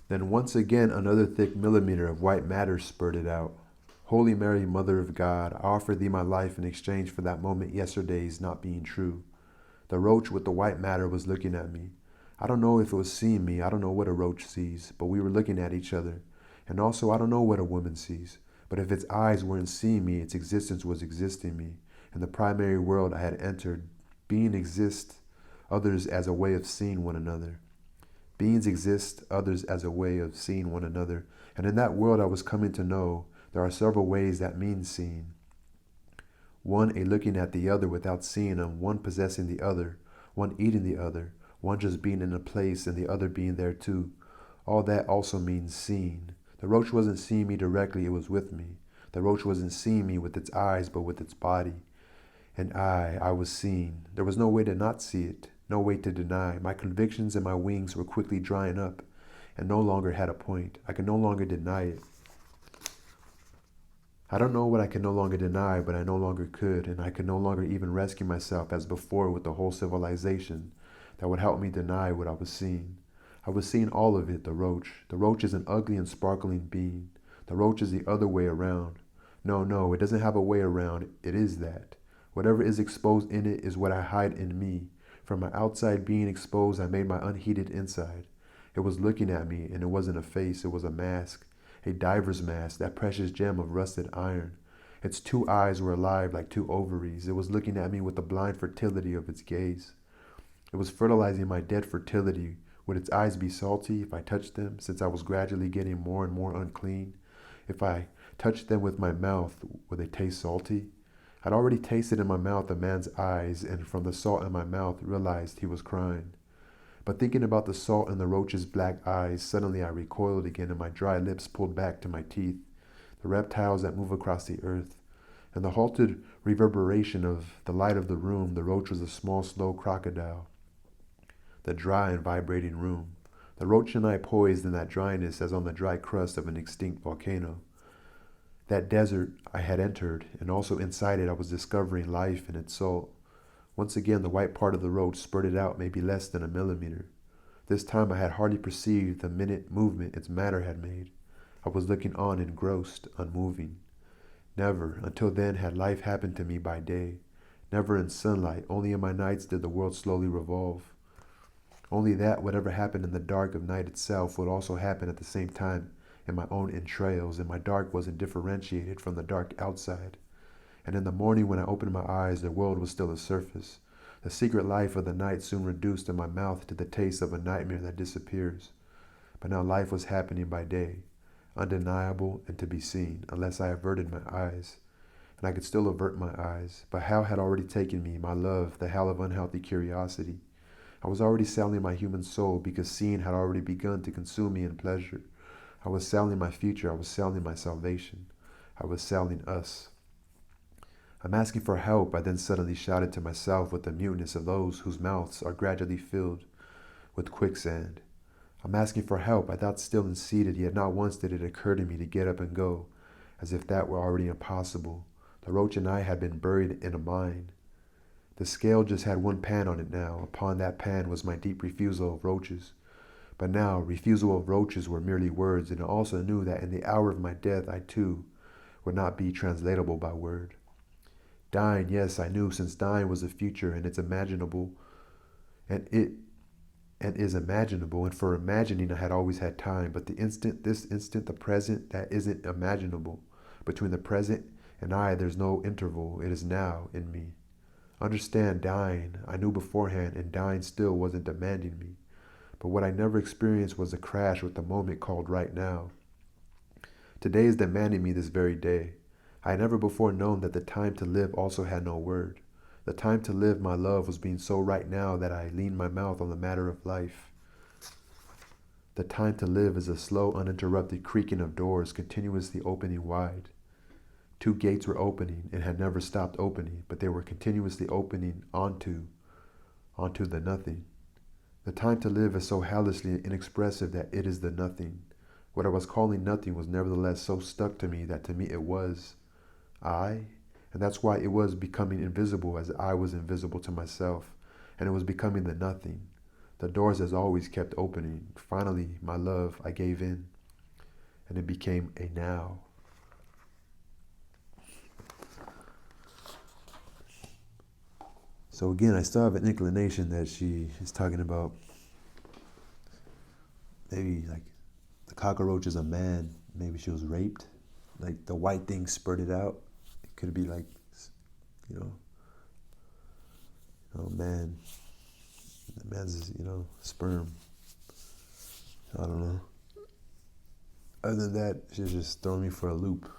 Then once again another thick millimeter of white matter spurted out. Holy Mary, Mother of God, I offer thee my life in exchange for that moment yesterday's not being true. The roach with the white matter was looking at me. I don't know if it was seeing me. I don't know what a roach sees, but we were looking at each other. And also, I don't know what a woman sees. But if its eyes weren't seeing me, its existence was existing me. In the primary world I had entered, being exists, others as a way of seeing one another. Beings exist, others as a way of seeing one another. And in that world I was coming to know, there are several ways that means seeing. One, a looking at the other without seeing them, one possessing the other, one eating the other, one just being in a place and the other being there too. All that also means seeing. The roach wasn't seeing me directly, it was with me. The roach wasn't seeing me with its eyes, but with its body. And I was seeing. There was no way to not see it, no way to deny. My convictions and my wings were quickly drying up and no longer had a point. I could no longer deny it. I don't know what I could no longer deny, but I no longer could, and I could no longer even rescue myself as before with the whole civilization that would help me deny what I was seeing. I was seeing all of it, the roach. The roach is an ugly and sparkling being. The roach is the other way around. No, it doesn't have a way around. It is that. Whatever is exposed in it is what I hide in me. From my outside being exposed, I made my unheated inside. It was looking at me, and it wasn't a face, it was a mask. A diver's mask, that precious gem of rusted iron. Its two eyes were alive like two ovaries. It was looking at me with the blind fertility of its gaze. It was fertilizing my dead fertility. Would its eyes be salty if I touched them, since I was gradually getting more and more unclean? If I touched them with my mouth, would they taste salty? I'd already tasted in my mouth a man's eyes, and from the salt in my mouth realized he was crying. But thinking about the salt in the roach's black eyes, suddenly I recoiled again and my dry lips pulled back to my teeth, the reptiles that move across the earth. In the halted reverberation of the light of the room, the roach was a small, slow crocodile. The dry and vibrating room. The roach and I poised in that dryness as on the dry crust of an extinct volcano. That desert I had entered, and also inside it I was discovering life in its salt. Once again, the white part of the roach spurted out maybe less than a millimeter. This time I had hardly perceived the minute movement its matter had made. I was looking on engrossed, unmoving. Never, until then, had life happened to me by day. Never in sunlight, only in my nights did the world slowly revolve. Only that whatever happened in the dark of night itself would also happen at the same time in my own entrails, and my dark wasn't differentiated from the dark outside. And in the morning when I opened my eyes, the world was still a surface. The secret life of the night soon reduced in my mouth to the taste of a nightmare that disappears. But now life was happening by day, undeniable and to be seen, unless I averted my eyes. And I could still avert my eyes, but hell had already taken me, my love, the hell of unhealthy curiosity. I was already selling my human soul because seeing had already begun to consume me in pleasure. I was selling my future, I was selling my salvation. I was selling us. I'm asking for help, I then suddenly shouted to myself with the muteness of those whose mouths are gradually filled with quicksand. I'm asking for help, I thought still and seated, yet not once did it occur to me to get up and go, as if that were already impossible. The roach and I had been buried in a mine. The scale just had one pan on it now. Upon that pan was my deep refusal of roaches. But now, refusal of roaches were merely words, and I also knew that in the hour of my death I too would not be translatable by word. Dying, yes, I knew, since dying was the future and it's imaginable, and is imaginable, and for imagining I had always had time, but this instant, the present, that isn't imaginable. Between the present and I, there's no interval, it is now in me. Understand, dying, I knew beforehand, and dying still wasn't demanding me. But what I never experienced was a crash with the moment called right now. Today is demanding me this very day. I had never before known that the time to live also had no word. The time to live, my love, was being so right now that I leaned my mouth on the matter of life. The time to live is a slow, uninterrupted creaking of doors continuously opening wide. Two gates were opening and had never stopped opening, but they were continuously opening onto the nothing. The time to live is so helplessly inexpressive that it is the nothing. What I was calling nothing was nevertheless so stuck to me that to me it was I, and that's why it was becoming invisible as I was invisible to myself, and it was becoming the nothing. The doors as always kept opening. Finally, my love, I gave in, and it became a now. So again, I still have an inclination that she is talking about maybe like the cockroach is a man. Maybe she was raped. Like the white thing spurted out. It could be like, you know, man, the man's, sperm. I don't know. Other than that, she's just throwing me for a loop.